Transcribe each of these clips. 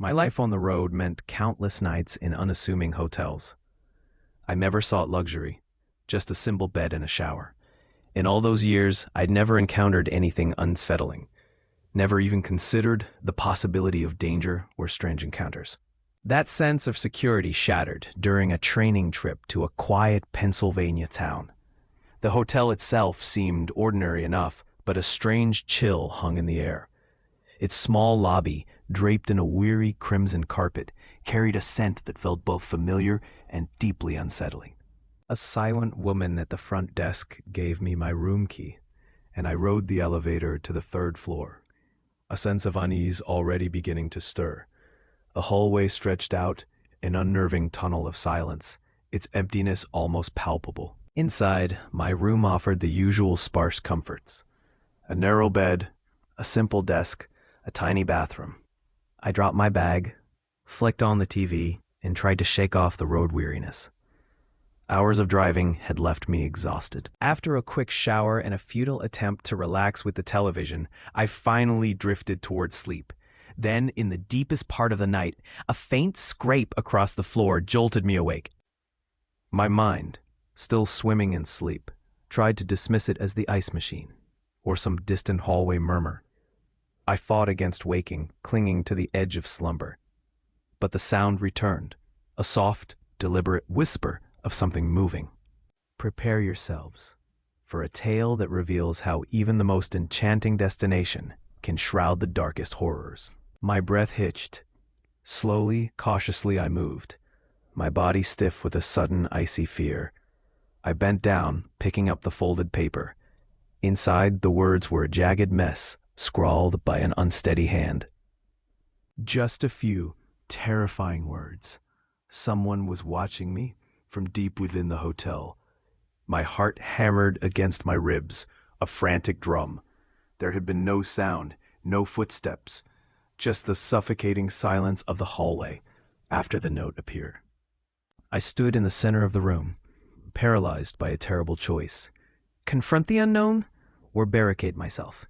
My life on the road meant countless nights in unassuming hotels. I never sought luxury, just a simple bed and a shower. In all those years, I'd never encountered anything unsettling, never even considered the possibility of danger or strange encounters. That sense of security shattered during a training trip to a quiet Pennsylvania town. The hotel itself seemed ordinary enough, but a strange chill hung in the air. Its small lobby, draped in a weary crimson carpet, carried a scent that felt both familiar and deeply unsettling. A silent woman at the front desk gave me my room key, and I rode the elevator to the third floor. A sense of unease already beginning to stir. The hallway stretched out, an unnerving tunnel of silence, its emptiness almost palpable. Inside, my room offered the usual sparse comforts. A narrow bed, a simple desk, a tiny bathroom. I dropped my bag, flicked on the TV, and tried to shake off the road weariness. Hours of driving had left me exhausted. After a quick shower and a futile attempt to relax with the television, I finally drifted towards sleep. Then, in the deepest part of the night, a faint scrape across the floor jolted me awake. My mind, still swimming in sleep, tried to dismiss it as the ice machine, or some distant hallway murmur. I fought against waking, clinging to the edge of slumber. But the sound returned, a soft, deliberate whisper of something moving. Prepare yourselves for a tale that reveals how even the most enchanting destination can shroud the darkest horrors. My breath hitched. Slowly, cautiously I moved, my body stiff with a sudden icy fear. I bent down, picking up the folded paper. Inside, the words were a jagged mess, scrawled by an unsteady hand. Just a few terrifying words. Someone was watching me from deep within the hotel. My heart hammered against my ribs, a frantic drum. There had been no sound, no footsteps, just the suffocating silence of the hallway after the note appeared. I stood in the center of the room, paralyzed by a terrible choice. Confront the unknown or barricade myself?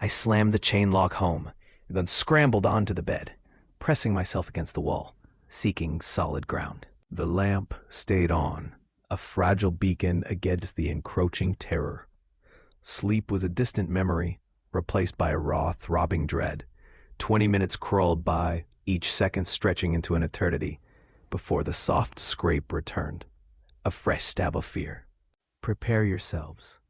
I slammed the chain lock home, and then scrambled onto the bed, pressing myself against the wall, seeking solid ground. The lamp stayed on, a fragile beacon against the encroaching terror. Sleep was a distant memory, replaced by a raw, throbbing dread. 20 minutes crawled by, each second stretching into an eternity, before the soft scrape returned, a fresh stab of fear. Prepare yourselves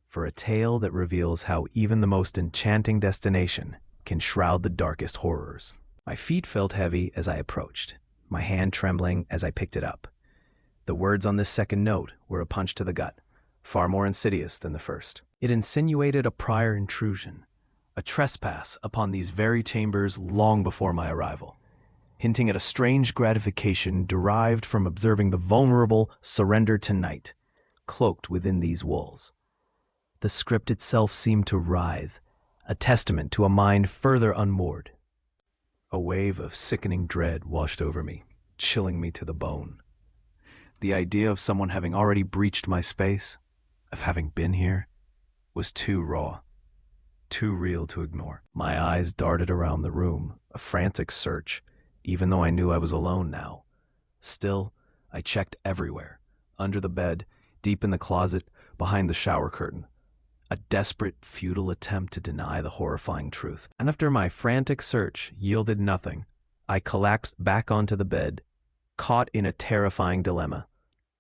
for a tale that reveals how even the most enchanting destination can shroud the darkest horrors. My feet felt heavy as I approached, my hand trembling as I picked it up. The words on this second note were a punch to the gut, far more insidious than the first. It insinuated a prior intrusion, a trespass upon these very chambers long before my arrival, hinting at a strange gratification derived from observing the vulnerable surrender to night, cloaked within these walls. The script itself seemed to writhe, a testament to a mind further unmoored. A wave of sickening dread washed over me, chilling me to the bone. The idea of someone having already breached my space, of having been here, was too raw, too real to ignore. My eyes darted around the room, a frantic search, even though I knew I was alone now. Still, I checked everywhere, under the bed, deep in the closet, behind the shower curtain. A desperate, futile attempt to deny the horrifying truth. And after my frantic search yielded nothing, I collapsed back onto the bed, caught in a terrifying dilemma.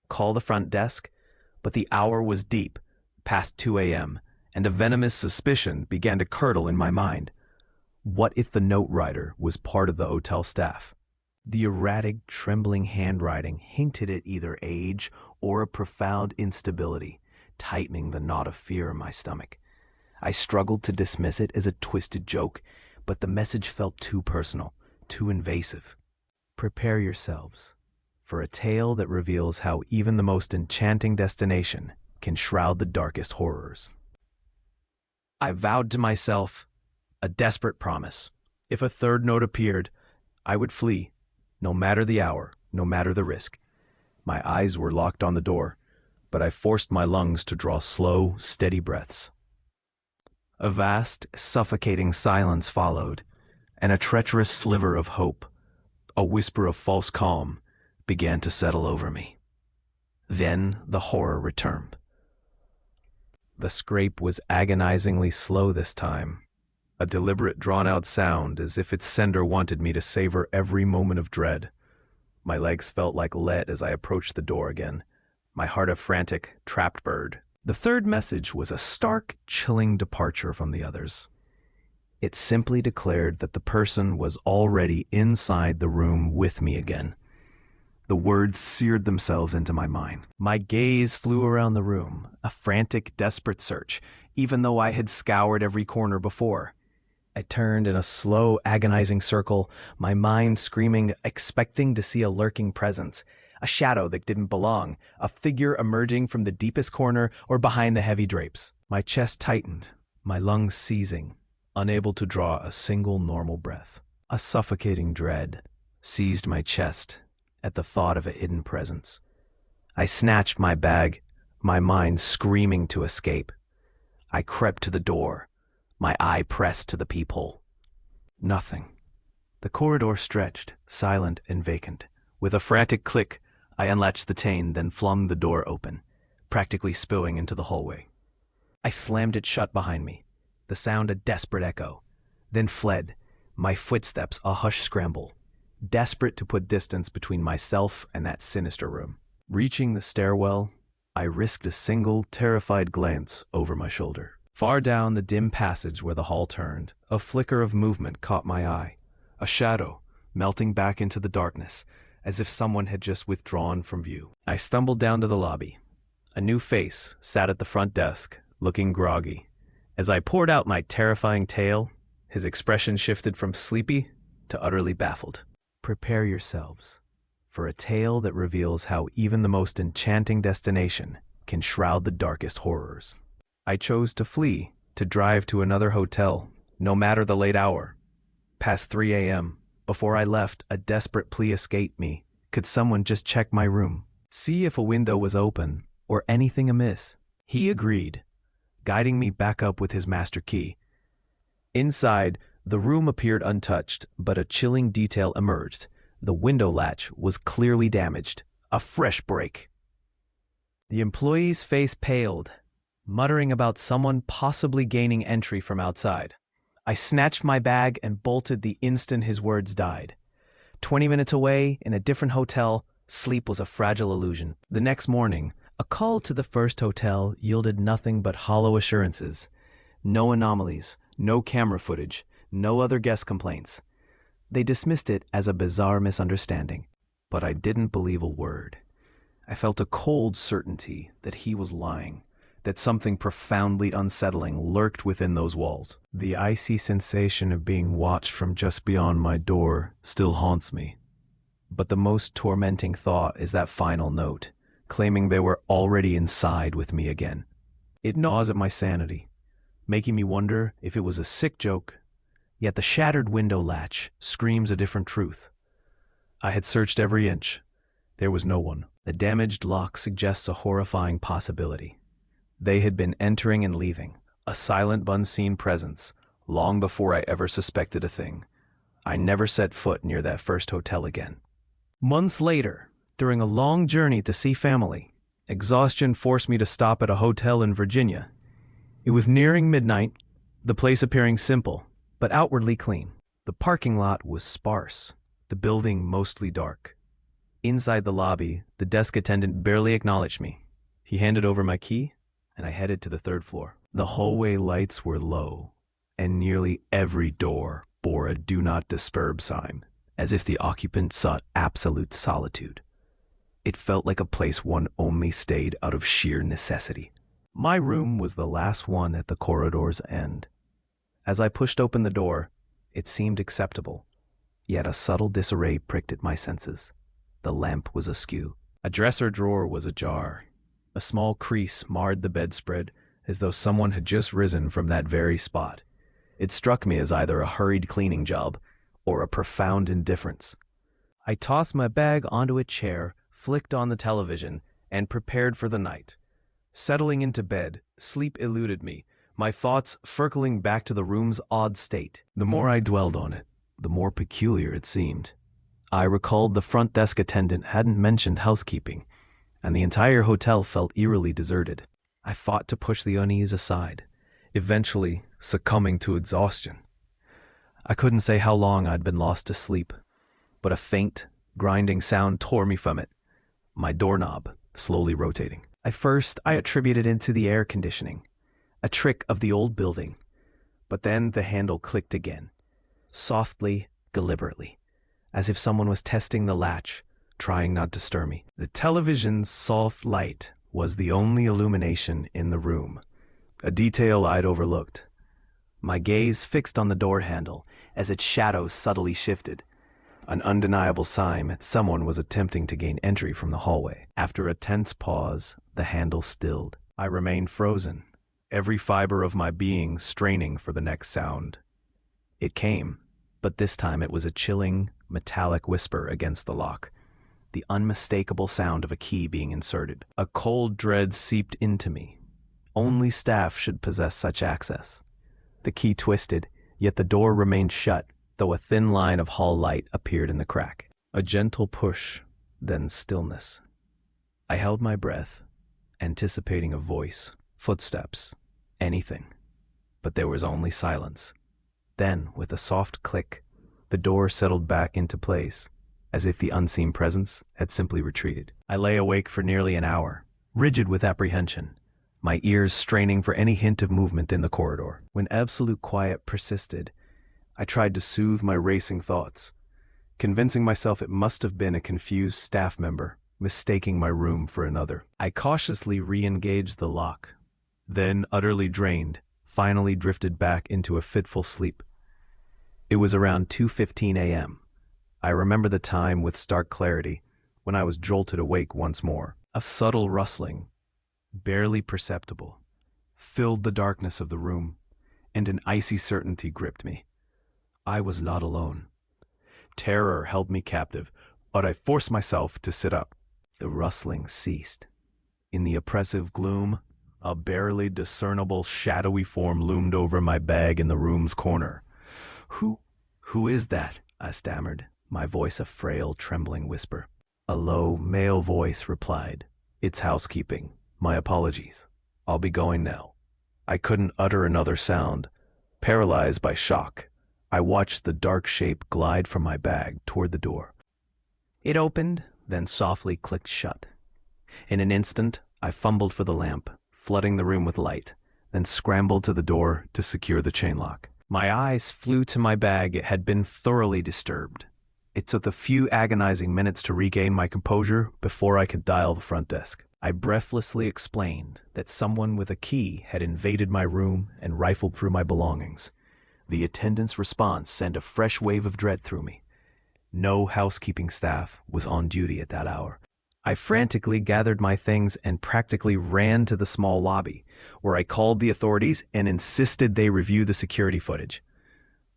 Call the front desk? But the hour was deep, past 2 a.m., and a venomous suspicion began to curdle in my mind. What if the note writer was part of the hotel staff? The erratic, trembling handwriting hinted at either age or a profound instability, tightening the knot of fear in my stomach. I struggled to dismiss it as a twisted joke, but the message felt too personal, too invasive. Prepare yourselves for a tale that reveals how even the most enchanting destination can shroud the darkest horrors. I vowed to myself a desperate promise. If a third note appeared, I would flee, no matter the hour, no matter the risk. My eyes were locked on the door, but I forced my lungs to draw slow, steady breaths. A vast, suffocating silence followed, and a treacherous sliver of hope, A whisper of false calm began to settle over me. Then the horror returned. The scrape was agonizingly slow this time, a deliberate drawn-out sound as if its sender wanted me to savor every moment of dread. My legs felt like lead as I approached the door again, my heart a frantic, trapped bird. The third message was a stark, chilling departure from the others. It simply declared that the person was already inside the room with me again. The words seared themselves into my mind. My gaze flew around the room, a frantic, desperate search, even though I had scoured every corner before. I turned in a slow, agonizing circle, my mind screaming, expecting to see a lurking presence, a shadow that didn't belong, a figure emerging from the deepest corner or behind the heavy drapes. My chest tightened, my lungs seizing, unable to draw a single normal breath. A suffocating dread seized my chest at the thought of a hidden presence. I snatched my bag, my mind screaming to escape. I crept to the door, my eye pressed to the peephole. Nothing. The corridor stretched, silent and vacant. With a frantic click, I unlatched the chain, then flung the door open, practically spilling into the hallway. I slammed it shut behind me, the sound a desperate echo, then fled, my footsteps a hushed scramble, desperate to put distance between myself and that sinister room. Reaching the stairwell, I risked a single, terrified glance over my shoulder. Far down the dim passage where the hall turned, a flicker of movement caught my eye, a shadow melting back into the darkness, as if someone had just withdrawn from view. I stumbled down to the lobby. A new face sat at the front desk, looking groggy. As I poured out my terrifying tale, his expression shifted from sleepy to utterly baffled. Prepare yourselves for a tale that reveals how even the most enchanting destination can shroud the darkest horrors. I chose to flee, to drive to another hotel, no matter the late hour. Past 3 a.m., before I left, a desperate plea escaped me. Could someone just check my room? See if a window was open, or anything amiss? He agreed, guiding me back up with his master key. Inside, the room appeared untouched, but a chilling detail emerged. The window latch was clearly damaged. A fresh break. The employee's face paled, muttering about someone possibly gaining entry from outside. I snatched my bag and bolted the instant his words died. 20 minutes away, in a different hotel, sleep was a fragile illusion. The next morning, a call to the first hotel yielded nothing but hollow assurances. No anomalies, no camera footage, no other guest complaints. They dismissed it as a bizarre misunderstanding, but I didn't believe a word. I felt a cold certainty that he was lying, that something profoundly unsettling lurked within those walls. The icy sensation of being watched from just beyond my door still haunts me. But the most tormenting thought is that final note, claiming they were already inside with me again. It gnaws at my sanity, making me wonder if it was a sick joke, yet the shattered window latch screams a different truth. I had searched every inch. There was no one. The damaged lock suggests a horrifying possibility. They had been entering and leaving, a silent, unseen presence, long before I ever suspected a thing. I never set foot near that first hotel again. Months later, during a long journey to see family, exhaustion forced me to stop at a hotel in Virginia. It was nearing midnight, the place appearing simple, but outwardly clean. The parking lot was sparse, the building mostly dark. Inside the lobby, the desk attendant barely acknowledged me. He handed over my key, and I headed to the third floor. The hallway lights were low, and nearly every door bore a "Do Not Disturb" sign, as if the occupant sought absolute solitude. It felt like a place one only stayed out of sheer necessity. My room was the last one at the corridor's end. As I pushed open the door, it seemed acceptable, yet a subtle disarray pricked at my senses. The lamp was askew. A dresser drawer was ajar. A small crease marred the bedspread, as though someone had just risen from that very spot. It struck me as either a hurried cleaning job or a profound indifference. I tossed my bag onto a chair, flicked on the television, and prepared for the night. Settling into bed, sleep eluded me, my thoughts circling back to the room's odd state. The more I dwelled on it, the more peculiar it seemed. I recalled the front desk attendant hadn't mentioned housekeeping, and the entire hotel felt eerily deserted. I fought to push the unease aside, eventually succumbing to exhaustion. I couldn't say how long I'd been lost to sleep, but a faint, grinding sound tore me from it, my doorknob slowly rotating. At first, I attributed it to the air conditioning, a trick of the old building, but then the handle clicked again, softly, deliberately, as if someone was testing the latch, trying not to stir me. The television's soft light was the only illumination in the room, a detail I'd overlooked. My gaze fixed on the door handle as its shadow subtly shifted, an undeniable sign someone was attempting to gain entry from the hallway. After a tense pause, the handle stilled. I remained frozen, every fiber of my being straining for the next sound. It came, but this time it was a chilling, metallic whisper against the lock, the unmistakable sound of a key being inserted. A cold dread seeped into me. Only staff should possess such access. The key twisted, yet the door remained shut, though a thin line of hall light appeared in the crack. A gentle push, then stillness. I held my breath, anticipating a voice, footsteps, anything. But there was only silence. Then, with a soft click, the door settled back into place, as if the unseen presence had simply retreated. I lay awake for nearly an hour, rigid with apprehension, my ears straining for any hint of movement in the corridor. When absolute quiet persisted, I tried to soothe my racing thoughts, convincing myself it must have been a confused staff member, mistaking my room for another. I cautiously re-engaged the lock, then, utterly drained, finally drifted back into a fitful sleep. It was around 2:15 a.m. I remember the time with stark clarity, when I was jolted awake once more. A subtle rustling, barely perceptible, filled the darkness of the room, and an icy certainty gripped me. I was not alone. Terror held me captive, but I forced myself to sit up. The rustling ceased. In the oppressive gloom, a barely discernible shadowy form loomed over my bag in the room's corner. Who is that?" I stammered, my voice a frail, trembling whisper. A low, male voice replied, "It's housekeeping. My apologies. I'll be going now." I couldn't utter another sound. Paralyzed by shock, I watched the dark shape glide from my bag toward the door. It opened, then softly clicked shut. In an instant, I fumbled for the lamp, flooding the room with light, then scrambled to the door to secure the chain lock. My eyes flew to my bag. It had been thoroughly disturbed. It took a few agonizing minutes to regain my composure before I could dial the front desk. I breathlessly explained that someone with a key had invaded my room and rifled through my belongings. The attendant's response sent a fresh wave of dread through me. No housekeeping staff was on duty at that hour. I frantically gathered my things and practically ran to the small lobby, where I called the authorities and insisted they review the security footage.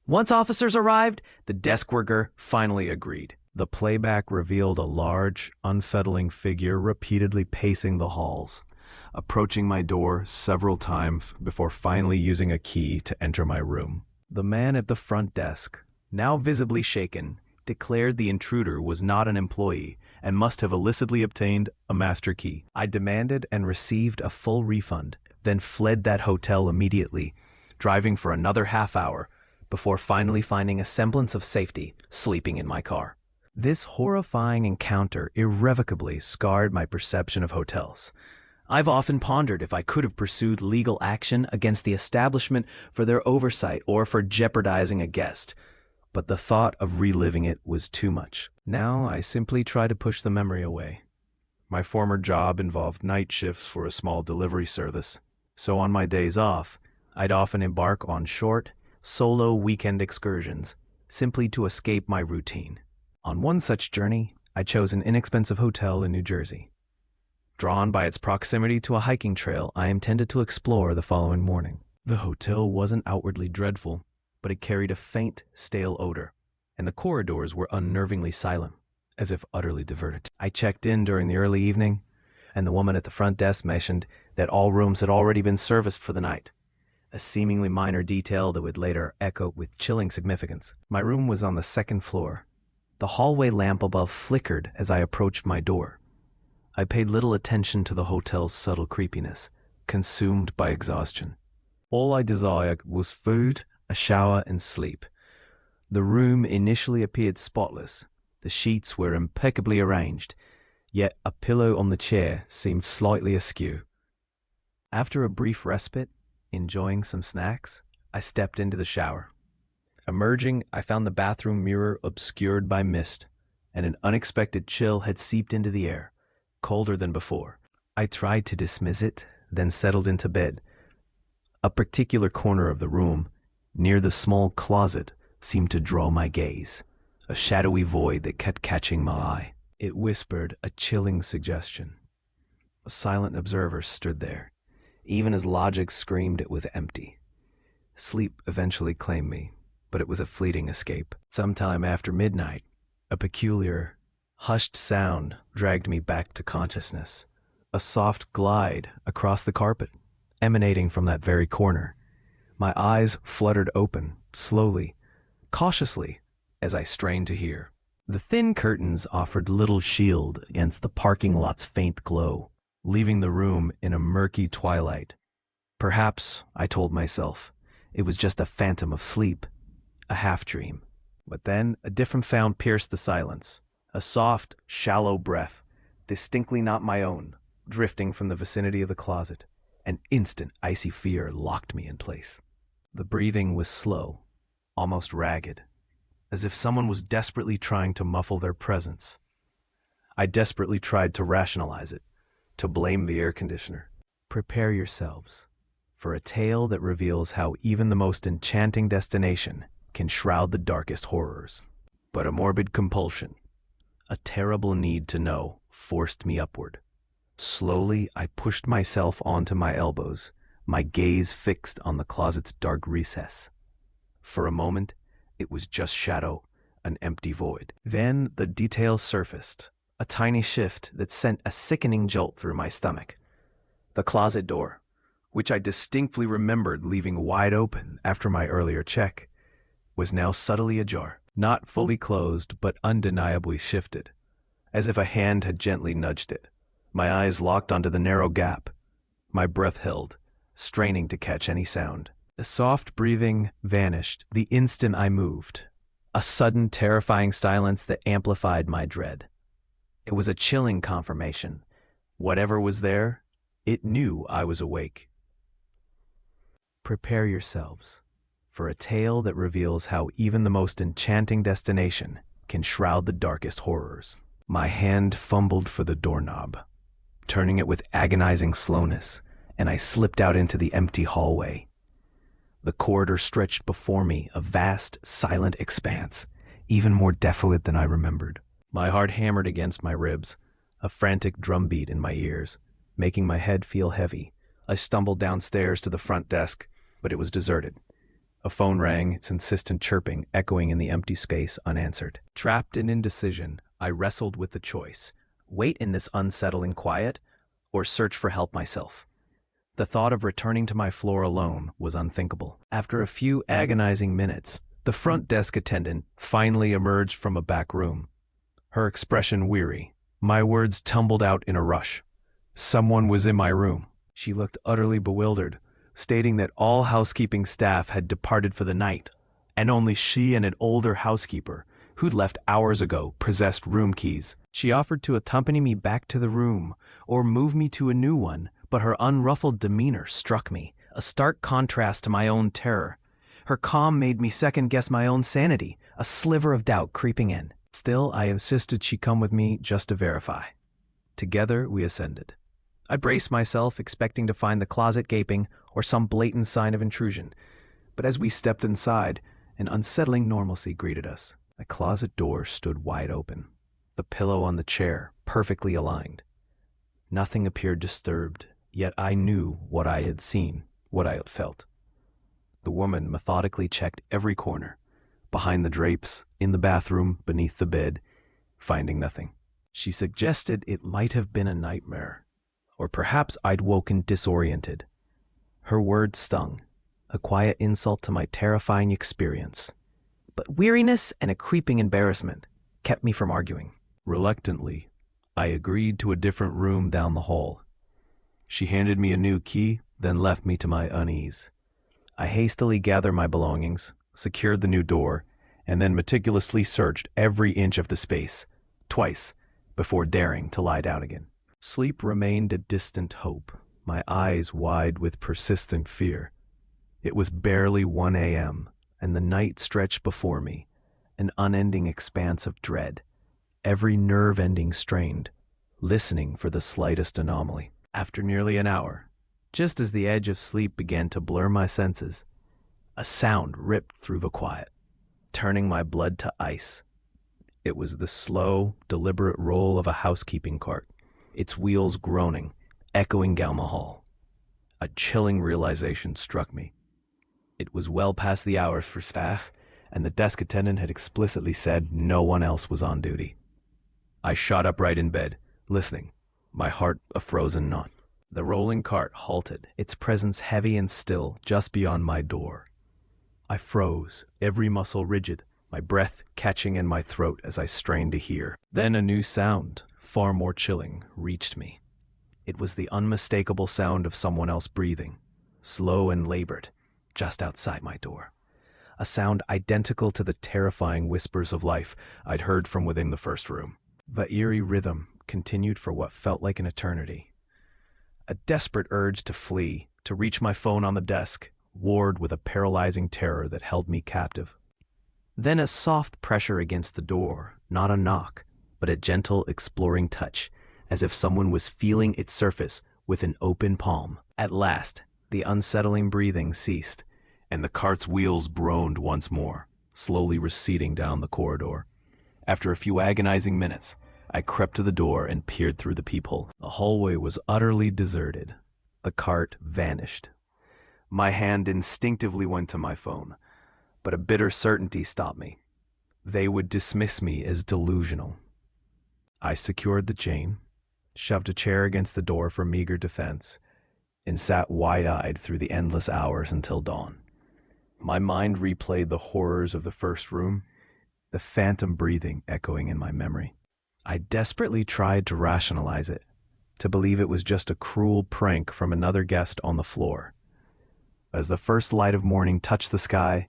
Once officers arrived, the desk worker finally agreed. The playback revealed a large, unsettling figure repeatedly pacing the halls, approaching my door several times before finally using a key to enter my room. The man at the front desk, now visibly shaken, declared the intruder was not an employee and must have illicitly obtained a master key. I demanded and received a full refund, then fled that hotel immediately, driving for another half hour before finally finding a semblance of safety sleeping in my car. This horrifying encounter irrevocably scarred my perception of hotels. I've often pondered if I could have pursued legal action against the establishment for their oversight or for jeopardizing a guest, but the thought of reliving it was too much. Now I simply try to push the memory away. My former job involved night shifts for a small delivery service, so on my days off, I'd often embark on short, solo weekend excursions, simply to escape my routine. On one such journey, I chose an inexpensive hotel in New Jersey. Drawn by its proximity to a hiking trail I intended to explore the following morning. The hotel wasn't outwardly dreadful, but it carried a faint, stale odor, and the corridors were unnervingly silent, as if utterly deserted. I checked in during the early evening, and the woman at the front desk mentioned that all rooms had already been serviced for the night, a seemingly minor detail that would later echo with chilling significance. My room was on the second floor, The hallway lamp above flickered as I approached my door. I paid little attention to the hotel's subtle creepiness, consumed by exhaustion. All I desired was food, a shower, and sleep. The room initially appeared spotless. The sheets were impeccably arranged, yet a pillow on the chair seemed slightly askew. After a brief respite, enjoying some snacks, I stepped into the shower. Emerging, I found the bathroom mirror obscured by mist, and an unexpected chill had seeped into the air, colder than before. I tried to dismiss it, then settled into bed. A particular corner of the room, near the small closet, seemed to draw my gaze, a shadowy void that kept catching my eye. It whispered a chilling suggestion. A silent observer stood there, even as logic screamed it was empty. Sleep eventually claimed me, but it was a fleeting escape. Sometime after midnight, a peculiar, hushed sound dragged me back to consciousness. A soft glide across the carpet, emanating from that very corner. My eyes fluttered open, slowly, cautiously, as I strained to hear. The thin curtains offered little shield against the parking lot's faint glow, leaving the room in a murky twilight. Perhaps, I told myself, it was just a phantom of sleep, a half-dream. But then a different sound pierced the silence, a soft, shallow breath, distinctly not my own, drifting from the vicinity of the closet. An instant icy fear locked me in place. The breathing was slow, almost ragged, as if someone was desperately trying to muffle their presence. I desperately tried to rationalize it, to blame the air conditioner. Prepare yourselves for a tale that reveals how even the most enchanting destination can shroud the darkest horrors. But a morbid compulsion, a terrible need to know, forced me upward. Slowly, I pushed myself onto my elbows, my gaze fixed on the closet's dark recess. For a moment, it was just shadow, an empty void. Then the details surfaced, a tiny shift that sent a sickening jolt through my stomach. The closet door, which I distinctly remembered leaving wide open after my earlier check, was now subtly ajar, not fully closed but undeniably shifted, as if a hand had gently nudged it. My eyes locked onto the narrow gap, my breath held, straining to catch any sound. The soft breathing vanished the instant I moved, a sudden terrifying silence that amplified my dread. It was a chilling confirmation. Whatever was there, it knew I was awake. Prepare yourselves for a tale that reveals how even the most enchanting destination can shroud the darkest horrors. My hand fumbled for the doorknob, turning it with agonizing slowness, and I slipped out into the empty hallway. The corridor stretched before me, a vast, silent expanse, even more desolate than I remembered. My heart hammered against my ribs, a frantic drumbeat in my ears, making my head feel heavy. I stumbled downstairs to the front desk, but it was deserted. A phone rang, its insistent chirping echoing in the empty space unanswered. Trapped in indecision, I wrestled with the choice: wait in this unsettling quiet, or search for help myself. The thought of returning to my floor alone was unthinkable. After a few agonizing minutes, the front desk attendant finally emerged from a back room, her expression weary. My words tumbled out in a rush. Someone was in my room. She looked utterly bewildered, stating that all housekeeping staff had departed for the night, and only she and an older housekeeper, who'd left hours ago, possessed room keys. She offered to accompany me back to the room, or move me to a new one, but her unruffled demeanor struck me, a stark contrast to my own terror. Her calm made me second-guess my own sanity, a sliver of doubt creeping in. Still, I insisted she come with me just to verify. Together, we ascended. I braced myself, expecting to find the closet gaping or some blatant sign of intrusion. But as we stepped inside, an unsettling normalcy greeted us. The closet door stood wide open, the pillow on the chair perfectly aligned. Nothing appeared disturbed, yet I knew what I had seen, what I had felt. The woman methodically checked every corner, behind the drapes, in the bathroom, beneath the bed, finding nothing. She suggested it might have been a nightmare, or perhaps I'd woken disoriented. Her words stung, a quiet insult to my terrifying experience. But weariness and a creeping embarrassment, kept me from arguing. Reluctantly, I agreed to a different room down the hall. She handed me a new key, then left me to my unease. I hastily gathered my belongings, secured the new door, and then meticulously searched every inch of the space, twice, before daring to lie down again. Sleep remained a distant hope, my eyes wide with persistent fear. It was barely 1 a.m., and the night stretched before me, an unending expanse of dread, every nerve ending strained, listening for the slightest anomaly. After nearly an hour, just as the edge of sleep began to blur my senses, a sound ripped through the quiet, turning my blood to ice. It was the slow, deliberate roll of a housekeeping cart, its wheels groaning, echoing down the hall. A chilling realization struck me. It was well past the hours for staff, and the desk attendant had explicitly said no one else was on duty. I shot upright in bed, listening, my heart a frozen knot. The rolling cart halted, its presence heavy and still just beyond my door. I froze, every muscle rigid, my breath catching in my throat as I strained to hear. Then a new sound, far more chilling, reached me. It was the unmistakable sound of someone else breathing, slow and labored, just outside my door. A sound identical to the terrifying whispers of life I'd heard from within the first room. The eerie rhythm continued for what felt like an eternity. A desperate urge to flee, to reach my phone on the desk, warred with a paralyzing terror that held me captive. Then a soft pressure against the door, not a knock, but a gentle, exploring touch, as if someone was feeling its surface with an open palm. At last, the unsettling breathing ceased, and the cart's wheels groaned once more, slowly receding down the corridor. After a few agonizing minutes, I crept to the door and peered through the peephole. The hallway was utterly deserted. The cart vanished. My hand instinctively went to my phone, but a bitter certainty stopped me. They would dismiss me as delusional. I secured the chain, shoved a chair against the door for meager defense, and sat wide-eyed through the endless hours until dawn. My mind replayed the horrors of the first room, the phantom breathing echoing in my memory. I desperately tried to rationalize it, to believe it was just a cruel prank from another guest on the floor. As the first light of morning touched the sky,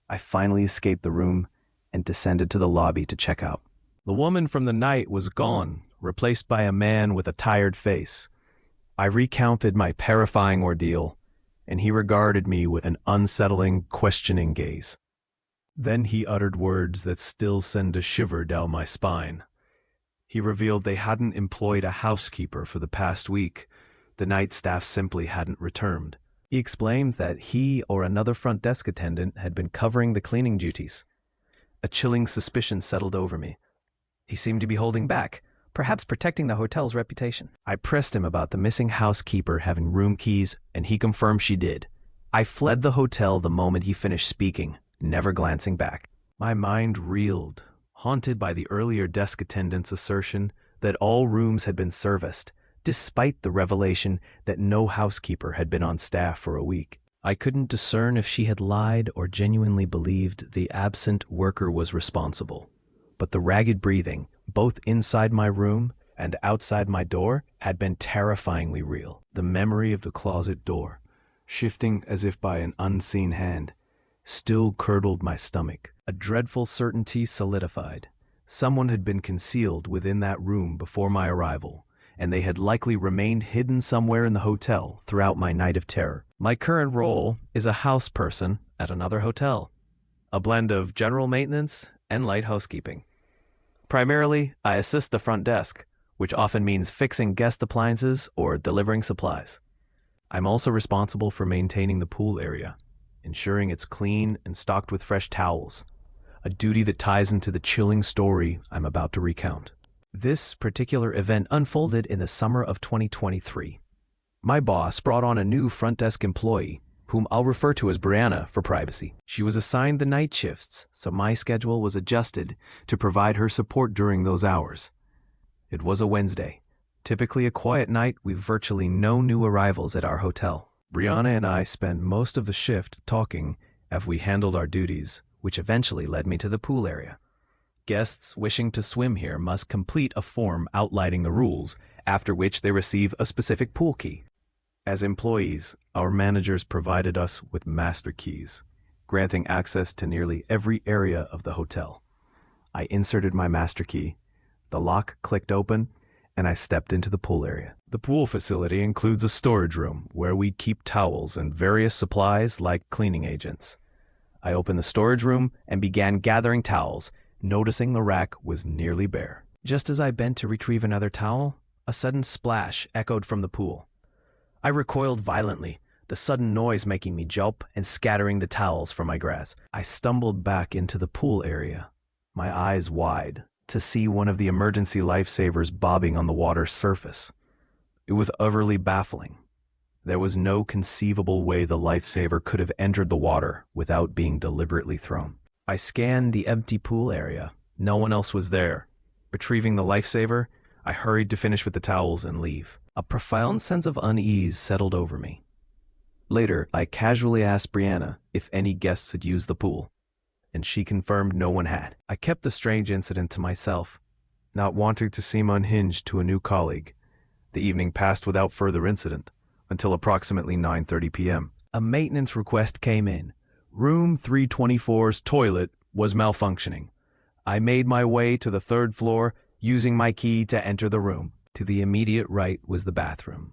I finally escaped the room and descended to the lobby to check out. The woman from the night was gone, replaced by a man with a tired face. I recounted my terrifying ordeal, and he regarded me with an unsettling, questioning gaze. Then he uttered words that still send a shiver down my spine. He revealed they hadn't employed a housekeeper for the past week. The night staff simply hadn't returned. He explained that he or another front desk attendant had been covering the cleaning duties. A chilling suspicion settled over me. He seemed to be holding back, perhaps protecting the hotel's reputation. I pressed him about the missing housekeeper having room keys, and he confirmed she did. I fled the hotel the moment he finished speaking, never glancing back. My mind reeled, haunted by the earlier desk attendant's assertion that all rooms had been serviced, despite the revelation that no housekeeper had been on staff for a week. I couldn't discern if she had lied or genuinely believed the absent worker was responsible. But the ragged breathing, both inside my room and outside my door, had been terrifyingly real. The memory of the closet door, shifting as if by an unseen hand, still curdled my stomach. A dreadful certainty solidified. Someone had been concealed within that room before my arrival, and they had likely remained hidden somewhere in the hotel throughout my night of terror. My current role is a house person at another hotel, a blend of general maintenance and light housekeeping. Primarily, I assist the front desk, which often means fixing guest appliances or delivering supplies. I'm also responsible for maintaining the pool area, ensuring it's clean and stocked with fresh towels, a duty that ties into the chilling story I'm about to recount. This particular event unfolded in the summer of 2023. My boss brought on a new front desk employee, whom I'll refer to as Brianna for privacy. She was assigned the night shifts, so my schedule was adjusted to provide her support during those hours. It was a Wednesday, typically a quiet night with virtually no new arrivals at our hotel. Brianna and I spent most of the shift talking as we handled our duties, which eventually led me to the pool area. Guests wishing to swim here must complete a form outlining the rules, after which they receive a specific pool key. As employees, our managers provided us with master keys, granting access to nearly every area of the hotel. I inserted my master key, the lock clicked open, and I stepped into the pool area. The pool facility includes a storage room where we keep towels and various supplies like cleaning agents. I opened the storage room and began gathering towels, noticing the rack was nearly bare. Just as I bent to retrieve another towel, a sudden splash echoed from the pool. I recoiled violently, the sudden noise making me jump and scattering the towels from my grasp. I stumbled back into the pool area, my eyes wide, to see one of the emergency lifesavers bobbing on the water's surface. It was utterly baffling. There was no conceivable way the lifesaver could have entered the water without being deliberately thrown. I scanned the empty pool area. No one else was there. Retrieving the lifesaver, I hurried to finish with the towels and leave. A profound sense of unease settled over me. Later, I casually asked Brianna if any guests had used the pool, and she confirmed no one had. I kept the strange incident to myself, not wanting to seem unhinged to a new colleague. The evening passed without further incident, until approximately 9:30 p.m. A maintenance request came in. Room 324's toilet was malfunctioning. I made my way to the third floor, using my key to enter the room. To the immediate right was the bathroom.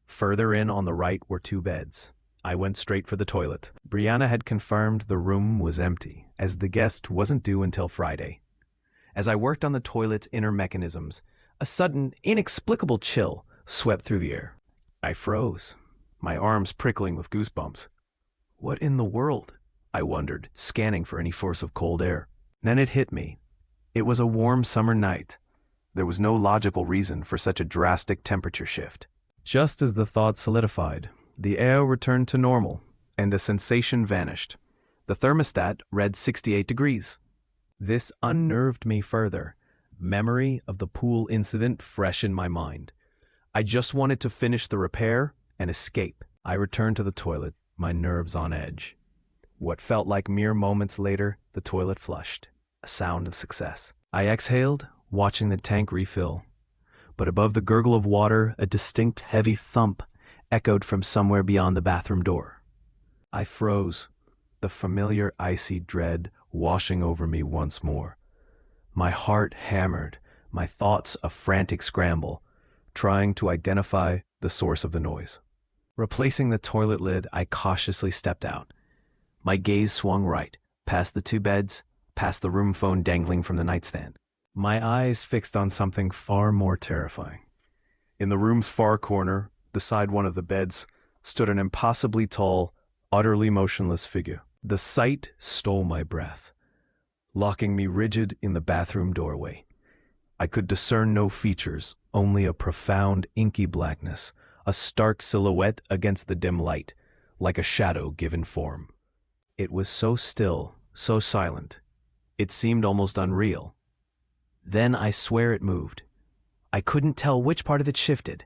Further in on the right were 2 beds. I went straight for the toilet. Brianna had confirmed the room was empty, as the guest wasn't due until Friday. As I worked on the toilet's inner mechanisms, a sudden, inexplicable chill swept through the air. I froze, my arms prickling with goosebumps. What in the world? I wondered, scanning for any force of cold air. Then it hit me. It was a warm summer night. There was no logical reason for such a drastic temperature shift. Just as the thought solidified, the air returned to normal, and the sensation vanished. The thermostat read 68 degrees. This unnerved me further. Memory of the pool incident fresh in my mind. I just wanted to finish the repair and escape. I returned to the toilet, my nerves on edge. What felt like mere moments later, the toilet flushed. A sound of success. I exhaled, watching the tank refill. But above the gurgle of water, a distinct heavy thump echoed from somewhere beyond the bathroom door. I froze, the familiar icy dread washing over me once more. My heart hammered, my thoughts a frantic scramble, trying to identify the source of the noise. Replacing the toilet lid, I cautiously stepped out. My gaze swung right, past the 2 beds, past the room phone dangling from the nightstand. My eyes fixed on something far more terrifying. In the room's far corner, beside one of the beds, stood an impossibly tall, utterly motionless figure. The sight stole my breath, locking me rigid in the bathroom doorway. I could discern no features, only a profound inky blackness, a stark silhouette against the dim light, like a shadow given form. It was so still, so silent, it seemed almost unreal. Then I swear it moved. I couldn't tell which part of it shifted,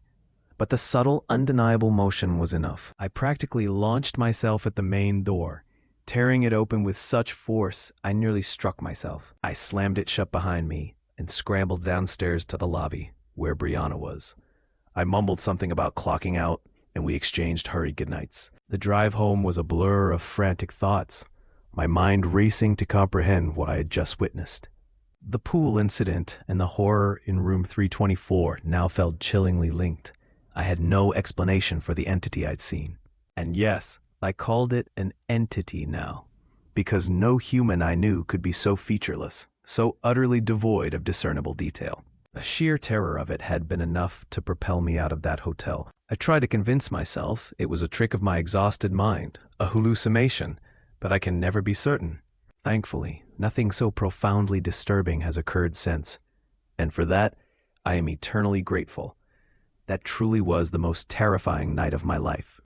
but the subtle, undeniable motion was enough. I practically launched myself at the main door, tearing it open with such force I nearly struck myself. I slammed it shut behind me and scrambled downstairs to the lobby, where Brianna was. I mumbled something about clocking out, and we exchanged hurried goodnights. The drive home was a blur of frantic thoughts, my mind racing to comprehend what I had just witnessed. The pool incident and the horror in room 324 now felt chillingly linked. I had no explanation for the entity I'd seen. And yes, I called it an entity now, because no human I knew could be so featureless, so utterly devoid of discernible detail. The sheer terror of it had been enough to propel me out of that hotel. I tried to convince myself it was a trick of my exhausted mind, a hallucination, but I can never be certain. Thankfully, nothing so profoundly disturbing has occurred since, and for that, I am eternally grateful. That truly was the most terrifying night of my life.